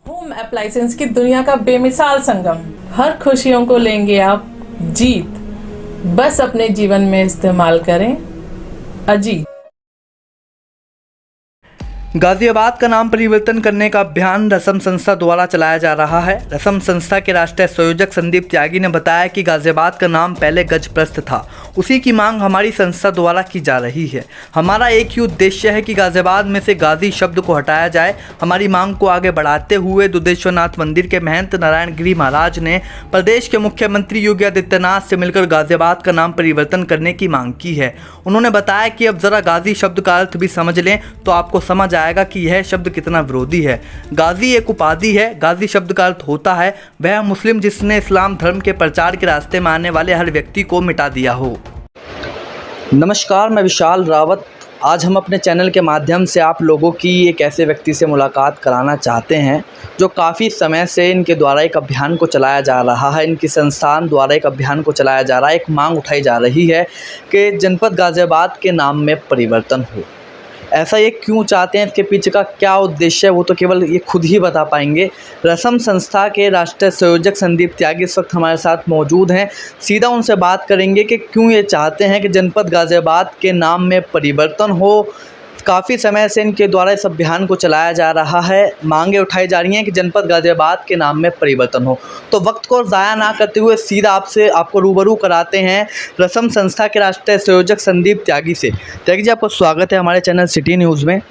Home appliances की दुनिया का बेमिसाल संगम। हर खुशियों को लेंगे आप जीत। बस अपने जीवन में इस्तेमाल करें अजीत। गाजियाबाद का नाम परिवर्तन करने का अभियान रसम संस्था द्वारा चलाया जा रहा है। रसम संस्था के राष्ट्रीय संयोजक संदीप त्यागी ने बताया कि गाजियाबाद का नाम पहले गजप्रस्थ था, उसी की मांग हमारी संस्था द्वारा की जा रही है। हमारा एक ही उद्देश्य है कि गाजियाबाद में से गाजी शब्द को हटाया जाए। हमारी मांग को आगे बढ़ाते हुए दुधेश्वरनाथ मंदिर के महंत नारायण गिरी महाराज ने प्रदेश के मुख्यमंत्री योगी आदित्यनाथ से मिलकर गाजियाबाद का नाम परिवर्तन करने की मांग की है। उन्होंने बताया कि अब जरा गाजी शब्द का अर्थ भी समझ लें तो आपको समझ आएगा कि यह शब्द कितना विरोधी है। गाजी एक उपाधि है। गाजी शब्द का अर्थ होता है वह मुस्लिम जिसने इस्लाम धर्म के प्रचार के रास्ते में आने वाले हर व्यक्ति को मिटा दिया हो। नमस्कार, मैं विशाल रावत। आज हम अपने चैनल के माध्यम से आप लोगों की एक ऐसे व्यक्ति से मुलाकात कराना चाहते हैं जो काफ़ी समय से इनके द्वारा एक अभियान को चलाया जा रहा है। इनकी संस्थान द्वारा एक अभियान को चलाया जा रहा है। एक मांग उठाई जा रही है कि जनपद गाजियाबाद के नाम में परिवर्तन हो। ऐसा ये क्यों चाहते हैं, इसके पीछे का क्या उद्देश्य है, वो तो केवल ये खुद ही बता पाएंगे। रसम संस्था के राष्ट्रीय संयोजक संदीप त्यागी इस वक्त हमारे साथ मौजूद हैं। सीधा उनसे बात करेंगे कि क्यों ये चाहते हैं कि जनपद गाजियाबाद के नाम में परिवर्तन हो। काफ़ी समय से इनके द्वारा इस अभियान को चलाया जा रहा है। मांगे उठाई जा रही हैं कि जनपद गाजियाबाद के नाम में परिवर्तन हो। तो वक्त को ज़ाया ना करते हुए सीधा आपको रूबरू कराते हैं रसम संस्था के राष्ट्रीय संयोजक संदीप त्यागी से। त्यागी जी, आपको स्वागत है हमारे चैनल सिटी न्यूज़ में।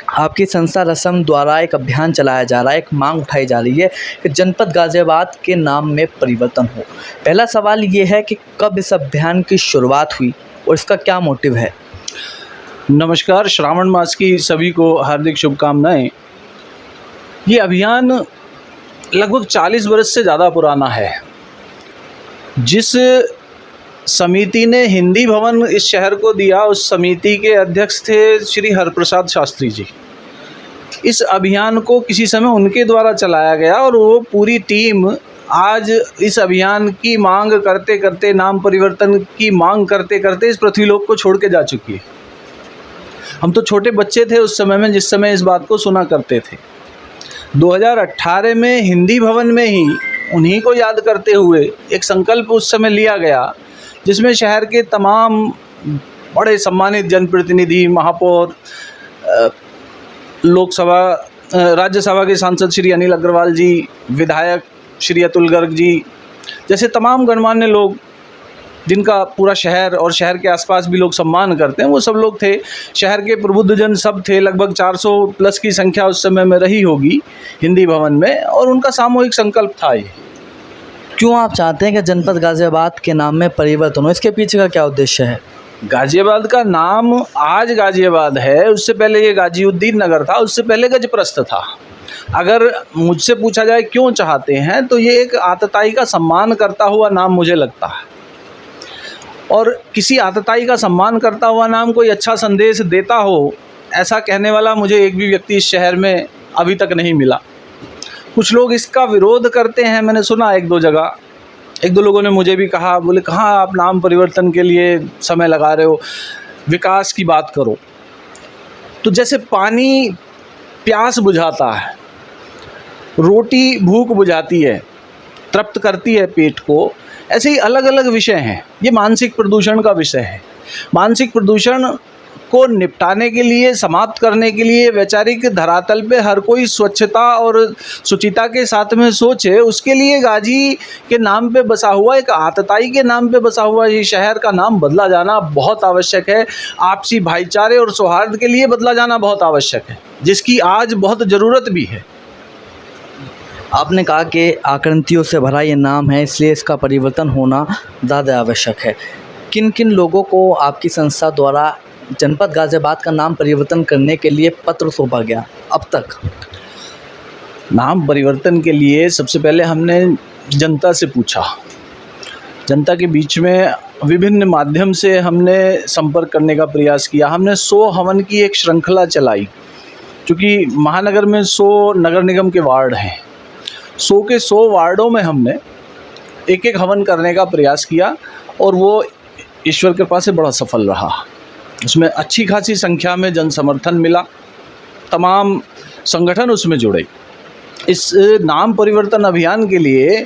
आपकी संस्था रसम द्वारा एक अभियान चलाया जा रहा है, एक मांग उठाई जा रही है कि जनपद गाजियाबाद के नाम में परिवर्तन हो। पहला सवाल ये है कि कब इस अभियान की शुरुआत हुई और इसका क्या मोटिव है? नमस्कार, श्रावण मास की सभी को हार्दिक शुभकामनाएं। ये अभियान लगभग 40 वर्ष से ज़्यादा पुराना है। जिस समिति ने हिंदी भवन इस शहर को दिया, उस समिति के अध्यक्ष थे श्री हरप्रसाद शास्त्री जी। इस अभियान को किसी समय उनके द्वारा चलाया गया और वो पूरी टीम आज इस अभियान की मांग करते करते, नाम परिवर्तन की मांग करते करते इस पृथ्वीलोक को छोड़ के जा चुकी है। हम तो छोटे बच्चे थे उस समय में, जिस समय इस बात को सुना करते थे। 2018 में हिंदी भवन में ही उन्हीं को याद करते हुए एक संकल्प उस समय लिया गया, जिसमें शहर के तमाम बड़े सम्मानित जनप्रतिनिधि, महापौर, लोकसभा राज्यसभा के सांसद श्री अनिल अग्रवाल जी, विधायक श्री अतुल गर्ग जी जैसे तमाम गणमान्य लोग, जिनका पूरा शहर और शहर के आसपास भी लोग सम्मान करते हैं, वो सब लोग थे। शहर के प्रबुद्धजन सब थे। लगभग 400 प्लस की संख्या उस समय में रही होगी हिंदी भवन में, और उनका सामूहिक संकल्प था ये। क्यों आप चाहते हैं कि जनपद गाजियाबाद के नाम में परिवर्तन हो? इसके पीछे का क्या उद्देश्य है? गाजियाबाद का नाम आज गाजियाबाद है, उससे पहले ये गाजीउद्दीन नगर था, उससे पहले गजप्रस्थ था। अगर मुझसे पूछा जाए क्यों चाहते हैं, तो ये एक आतताई का सम्मान करता हुआ नाम मुझे लगता है, और किसी आतताई का सम्मान करता हुआ नाम कोई अच्छा संदेश देता हो, ऐसा कहने वाला मुझे एक भी व्यक्ति इस शहर में अभी तक नहीं मिला। कुछ लोग इसका विरोध करते हैं, मैंने सुना एक दो जगह। एक दो लोगों ने मुझे भी कहा, बोले कहाँ आप नाम परिवर्तन के लिए समय लगा रहे हो, विकास की बात करो। तो जैसे पानी प्यास बुझाता है, रोटी भूख बुझाती है, तृप्त करती है पेट को, ऐसे ही अलग अलग विषय हैं। ये मानसिक प्रदूषण का विषय है। मानसिक प्रदूषण को निपटाने के लिए, समाप्त करने के लिए वैचारिक धरातल पे हर कोई स्वच्छता और शुचिता के साथ में सोचे, उसके लिए गाजी के नाम पे बसा हुआ, एक आतताई के नाम पे बसा हुआ ये शहर का नाम बदला जाना बहुत आवश्यक है। आपसी भाईचारे और सौहार्द के लिए बदला जाना बहुत आवश्यक है, जिसकी आज बहुत ज़रूरत भी है। आपने कहा कि आकृतियों से भरा ये नाम है, इसलिए इसका परिवर्तन होना ज़्यादा आवश्यक है। किन किन लोगों को आपकी संस्था द्वारा जनपद गाजियाबाद का नाम परिवर्तन करने के लिए पत्र सौंपा गया अब तक? नाम परिवर्तन के लिए सबसे पहले हमने जनता से पूछा। जनता के बीच में विभिन्न माध्यम से हमने संपर्क करने का प्रयास किया। हमने 100 हवन की एक श्रृंखला चलाई, क्योंकि महानगर में 100 नगर निगम के वार्ड हैं। 100 के 100 वार्डों में हमने एक एक हवन करने का प्रयास किया, और वो ईश्वर कृपा से बड़ा सफल रहा। उसमें अच्छी खासी संख्या में जन समर्थन मिला, तमाम संगठन उसमें जुड़े। इस नाम परिवर्तन अभियान के लिए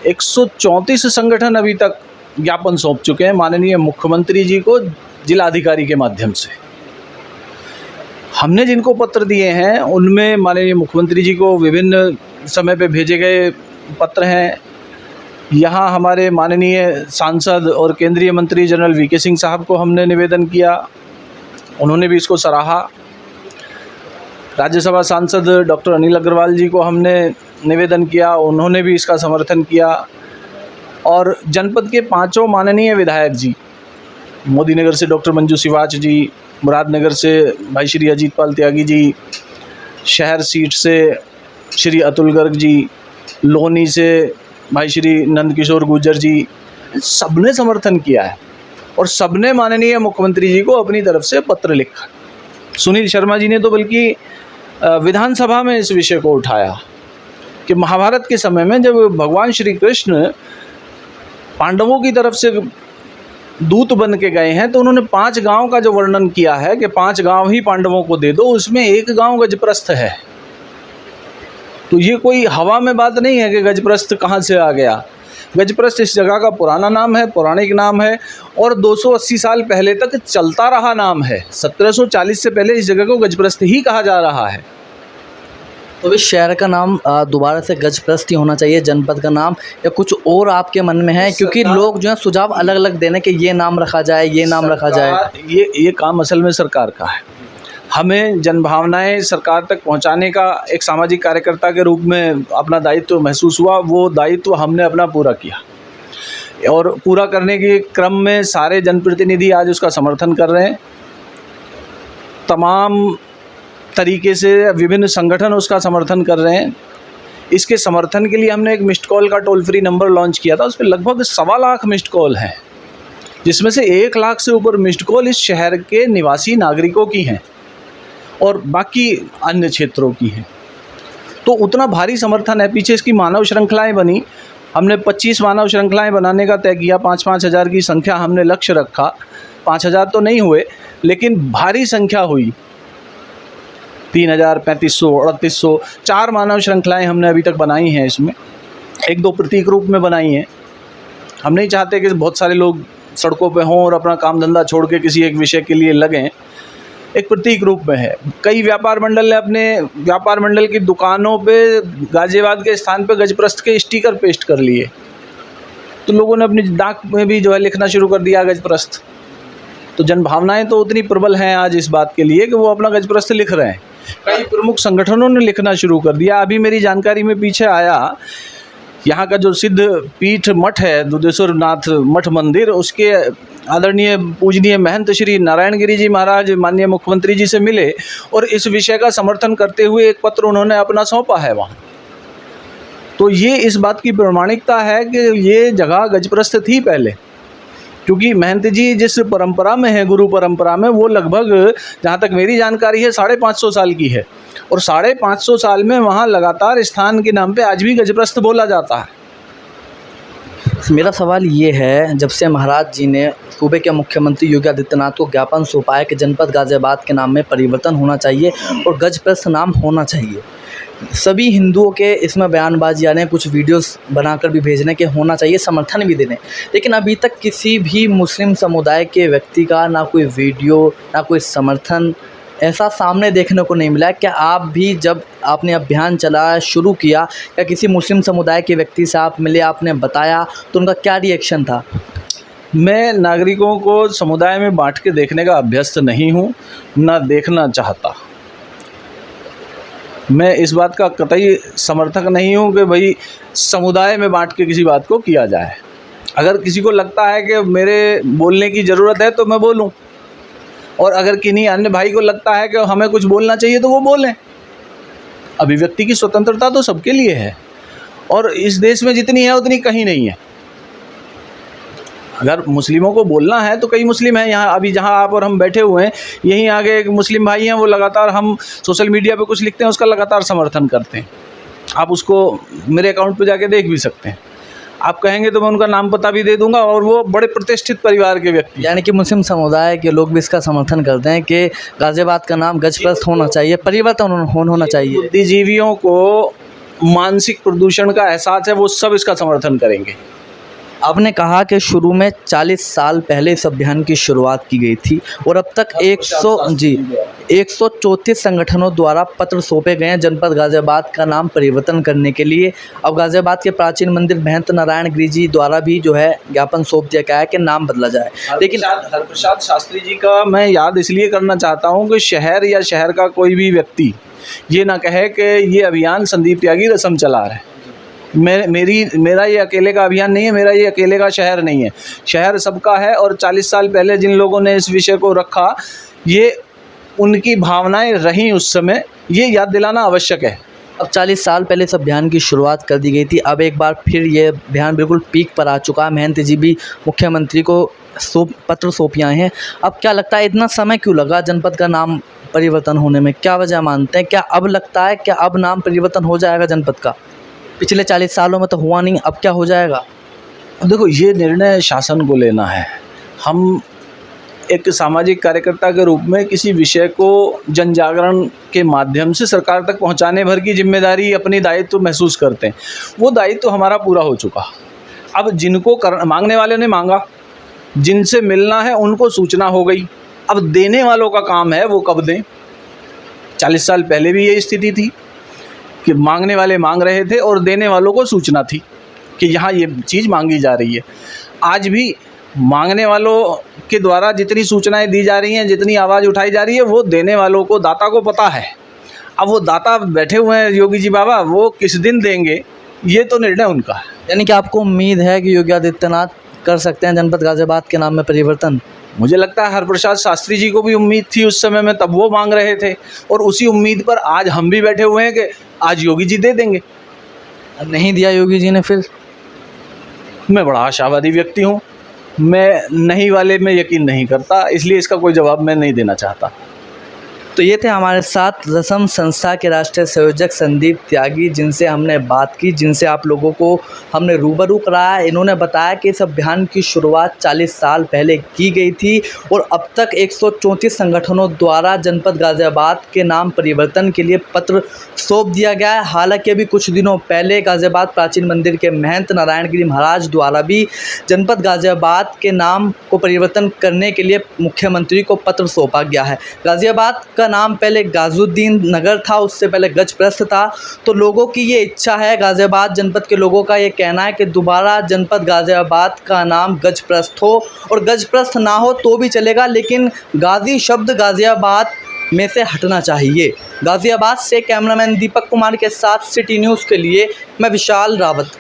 134 संगठन अभी तक ज्ञापन सौंप चुके हैं माननीय मुख्यमंत्री जी को जिलाधिकारी के माध्यम से। हमने जिनको पत्र दिए हैं उनमें माननीय मुख्यमंत्री जी को विभिन्न समय पे भेजे गए पत्र हैं। यहाँ हमारे माननीय सांसद और केंद्रीय मंत्री जनरल वीके सिंह साहब को हमने निवेदन किया, उन्होंने भी इसको सराहा। राज्यसभा सांसद डॉक्टर अनिल अग्रवाल जी को हमने निवेदन किया, उन्होंने भी इसका समर्थन किया। और जनपद के 5 माननीय विधायक जी, मोदी नगर से डॉक्टर मंजू सिवाच जी, मुरादनगर से भाई श्री अजीत पाल त्यागी जी, शहर सीट से श्री अतुल गर्ग जी, लोनी से भाई श्री नंदकिशोर गुर्जर जी, सबने समर्थन किया है और सबने माननीय मुख्यमंत्री जी को अपनी तरफ से पत्र लिखा। सुनील शर्मा जी ने तो बल्कि विधानसभा में इस विषय को उठाया कि महाभारत के समय में जब भगवान श्री कृष्ण पांडवों की तरफ से दूत बन के गए हैं तो उन्होंने 5 गांव का जो वर्णन किया है कि 5 गांव ही पांडवों को दे दो, उसमें एक गांव गजप्रस्थ है। तो ये कोई हवा में बात नहीं है कि गजप्रस्थ कहाँ से आ गया। गजप्रस्थ इस जगह का पुराना नाम है, पौराणिक नाम है और 280 साल पहले तक चलता रहा नाम है। 1740 से पहले इस जगह को गजप्रस्थ ही कहा जा रहा है। तो इस शहर का नाम दोबारा से गजप्रस्थ ही होना चाहिए, जनपद का नाम, या कुछ और आपके मन में है? क्योंकि लोग जो है सुझाव अलग अलग देने कि ये नाम रखा जाए, ये नाम रखा जाए। ये काम असल में सरकार का है। हमें जनभावनाएं सरकार तक पहुंचाने का एक सामाजिक कार्यकर्ता के रूप में अपना दायित्व महसूस हुआ, वो दायित्व हमने अपना पूरा किया और पूरा करने के क्रम में सारे जनप्रतिनिधि आज उसका समर्थन कर रहे हैं। तमाम तरीके से विभिन्न संगठन उसका समर्थन कर रहे हैं। इसके समर्थन के लिए हमने एक मिस्ड कॉल का टोल फ्री नंबर लॉन्च किया था, उस पर लगभग 1.25 लाख मिस्ड कॉल हैं, जिसमें से 1 लाख से ऊपर मिस्ड कॉल इस शहर के निवासी नागरिकों की हैं और बाकी अन्य क्षेत्रों की हैं। तो उतना भारी समर्थन है। पीछे इसकी मानव श्रृंखलाएं बनी, हमने 25 मानव श्रृंखलाएं बनाने का तय किया। 5-5 हज़ार की संख्या हमने लक्ष्य रखा। 5,000 तो नहीं हुए, लेकिन भारी संख्या हुई। 3,000, 3,500, 3,800, 4 मानव श्रृंखलाएं हमने अभी तक बनाई हैं। इसमें 1-2 प्रतीक रूप में बनाई हैं। हम नहीं चाहते कि बहुत सारे लोग सड़कों पे हों और अपना काम धंधा छोड़ के किसी एक विषय के लिए लगें। एक प्रतीक रूप में है। कई व्यापार मंडल ने अपने व्यापार मंडल की दुकानों पे गाजियाबाद के स्थान पे गजप्रस्थ के स्टिकर पेस्ट कर लिए, तो लोगों ने अपनी डाक में भी जो है लिखना शुरू कर दिया गजप्रस्थ। तो जनभावनाएं तो उतनी प्रबल हैं आज इस बात के लिए कि वो अपना गजप्रस्थ लिख रहे हैं। कई प्रमुख संगठनों ने लिखना शुरू कर दिया। अभी मेरी जानकारी में पीछे आया, यहाँ का जो सिद्ध पीठ मठ है, दुधेश्वर नाथ मठ मंदिर, उसके आदरणीय पूजनीय महंत श्री नारायण गिरी जी महाराज माननीय मुख्यमंत्री जी से मिले और इस विषय का समर्थन करते हुए एक पत्र उन्होंने अपना सौंपा है वहाँ। तो ये इस बात की प्रामाणिकता है कि ये जगह गजप्रस्थ थी पहले, क्योंकि महंत जी जिस परंपरा में है, गुरु परंपरा में, वो लगभग जहाँ तक मेरी जानकारी है 550 साल की है और 550 साल में वहाँ लगातार स्थान के नाम पे आज भी गजप्रस्थ बोला जाता है। मेरा सवाल ये है, जब से महाराज जी ने सूबे के मुख्यमंत्री योगी आदित्यनाथ को ज्ञापन सौंपा है कि जनपद गाजियाबाद के नाम में परिवर्तन होना चाहिए और गजप्रस्थ नाम होना चाहिए, सभी हिंदुओं के इसमें बयानबाजी आ रहे हैं, कुछ वीडियोस बनाकर भी भेजने के होना चाहिए, समर्थन भी देने, लेकिन अभी तक किसी भी मुस्लिम समुदाय के व्यक्ति का ना कोई वीडियो ना कोई समर्थन ऐसा सामने देखने को नहीं मिला। क्या आप भी जब आपने अभियान चलाया, शुरू किया, क्या किसी मुस्लिम समुदाय के व्यक्ति से आप मिले, आपने बताया, तो उनका क्या रिएक्शन था? मैं नागरिकों को समुदाय में बांट के देखने का अभ्यस्त नहीं हूँ, ना देखना चाहता। मैं इस बात का कतई समर्थक नहीं हूँ कि भाई समुदाय में बांट के किसी बात को किया जाए। अगर किसी को लगता है कि मेरे बोलने की ज़रूरत है तो मैं बोलूँ, और अगर किन्हीं अन्य भाई को लगता है कि हमें कुछ बोलना चाहिए तो वो बोलें। अभिव्यक्ति की स्वतंत्रता तो सबके लिए है और इस देश में जितनी है उतनी कहीं नहीं है। अगर मुस्लिमों को बोलना है तो कई मुस्लिम हैं यहाँ, अभी जहाँ आप और हम बैठे हुए हैं, यहीं आगे एक मुस्लिम भाई हैं, वो लगातार, हम सोशल मीडिया पे कुछ लिखते हैं उसका लगातार समर्थन करते हैं। आप उसको मेरे अकाउंट पे जाके देख भी सकते हैं। आप कहेंगे तो मैं उनका नाम पता भी दे दूंगा, और वो बड़े प्रतिष्ठित परिवार के व्यक्ति, यानी कि मुस्लिम समुदाय के लोग भी इसका समर्थन करते हैं कि गाजियाबाद का नाम गजप्रस्थ होना चाहिए, परिवर्तन होना चाहिए। बुद्धिजीवियों को मानसिक प्रदूषण का एहसास है वो सब इसका समर्थन करेंगे। आपने कहा कि शुरू में 40 साल पहले इस अभियान की शुरुआत की गई थी और अब तक 134 संगठनों द्वारा पत्र सौंपे गए हैं जनपद गाज़ियाबाद का नाम परिवर्तन करने के लिए। अब गाज़ियाबाद के प्राचीन मंदिर महंत नारायण गिरी जी द्वारा भी जो है ज्ञापन सौंप दिया गया है कि नाम बदला जाए। लेकिन हरप्रसाद शास्त्री जी का मैं याद इसलिए करना चाहता हूँ कि शहर या शहर का कोई भी व्यक्ति ये ना कहे कि ये अभियान संदीप त्यागी रस्म चला रहे हैं। मेरा ये अकेले का अभियान नहीं है, मेरा ये अकेले का शहर नहीं है, शहर सबका है। और 40 साल पहले जिन लोगों ने इस विषय को रखा, ये उनकी भावनाएं रहीं उस समय, ये याद दिलाना आवश्यक है। अब 40 साल पहले इस अभियान की शुरुआत कर दी गई थी, अब एक बार फिर ये अभियान बिल्कुल पीक पर आ चुका है। महंत जी भी मुख्यमंत्री को पत्र सौंपे हैं। अब क्या लगता है इतना समय क्यों लगा जनपद का नाम परिवर्तन होने में? क्या वजह मानते हैं? क्या अब लगता है क्या अब नाम परिवर्तन हो जाएगा जनपद का? पिछले 40 सालों में तो हुआ नहीं, अब क्या हो जाएगा? देखो, ये निर्णय शासन को लेना है। हम एक सामाजिक कार्यकर्ता के रूप में किसी विषय को जन जागरण के माध्यम से सरकार तक पहुंचाने भर की जिम्मेदारी, अपनी दायित्व महसूस करते हैं। वो दायित्व हमारा पूरा हो चुका। अब जिनको मांगने वाले ने मांगा, जिनसे मिलना है उनको सूचना हो गई, अब देने वालों का काम है वो कब दें। 40 साल पहले भी ये स्थिति थी कि मांगने वाले मांग रहे थे और देने वालों को सूचना थी कि यहाँ ये चीज़ मांगी जा रही है। आज भी मांगने वालों के द्वारा जितनी सूचनाएं दी जा रही हैं, जितनी आवाज़ उठाई जा रही है, वो देने वालों को, दाता को पता है। अब वो दाता बैठे हुए हैं योगी जी बाबा, वो किस दिन देंगे ये तो निर्णय उनका है। यानी कि आपको उम्मीद है कि योगी आदित्यनाथ कर सकते हैं जनपद गाज़ियाबाद के नाम में परिवर्तन? मुझे लगता है हरप्रसाद शास्त्री जी को भी उम्मीद थी उस समय में, तब वो मांग रहे थे, और उसी उम्मीद पर आज हम भी बैठे हुए हैं कि आज योगी जी दे देंगे। नहीं दिया योगी जी ने फिर? मैं बड़ा आशावादी व्यक्ति हूँ, मैं नहीं वाले में यकीन नहीं करता, इसलिए इसका कोई जवाब मैं नहीं देना चाहता। तो ये थे हमारे साथ रसम संस्था के राष्ट्रीय संयोजक संदीप त्यागी, जिनसे हमने बात की, जिनसे आप लोगों को हमने रूबरू कराया। इन्होंने बताया कि इस अभियान की शुरुआत 40 साल पहले की गई थी और अब तक 134 संगठनों द्वारा जनपद गाज़ियाबाद के नाम परिवर्तन के लिए पत्र सौंप दिया गया है। हालांकि अभी कुछ दिनों पहले गाज़ियाबाद प्राचीन मंदिर के महंत नारायण गिरी महाराज द्वारा भी जनपद गाज़ियाबाद के नाम को परिवर्तन करने के लिए मुख्यमंत्री को पत्र सौंपा गया है। गाज़ियाबाद का नाम पहले गाजुद्दीन नगर था, उससे पहले गजप्रस्थ था। तो लोगों की ये इच्छा है, गाज़ियाबाद जनपद के लोगों का ये कहना है कि दोबारा जनपद गाज़ियाबाद का नाम गजप्रस्थ हो, और गजप्रस्थ ना हो तो भी चलेगा, लेकिन गाज़ी शब्द गाज़ियाबाद में से हटना चाहिए। गाज़ियाबाद से कैमरामैन दीपक कुमार के साथ सिटी न्यूज़ के लिए मैं विशाल रावत।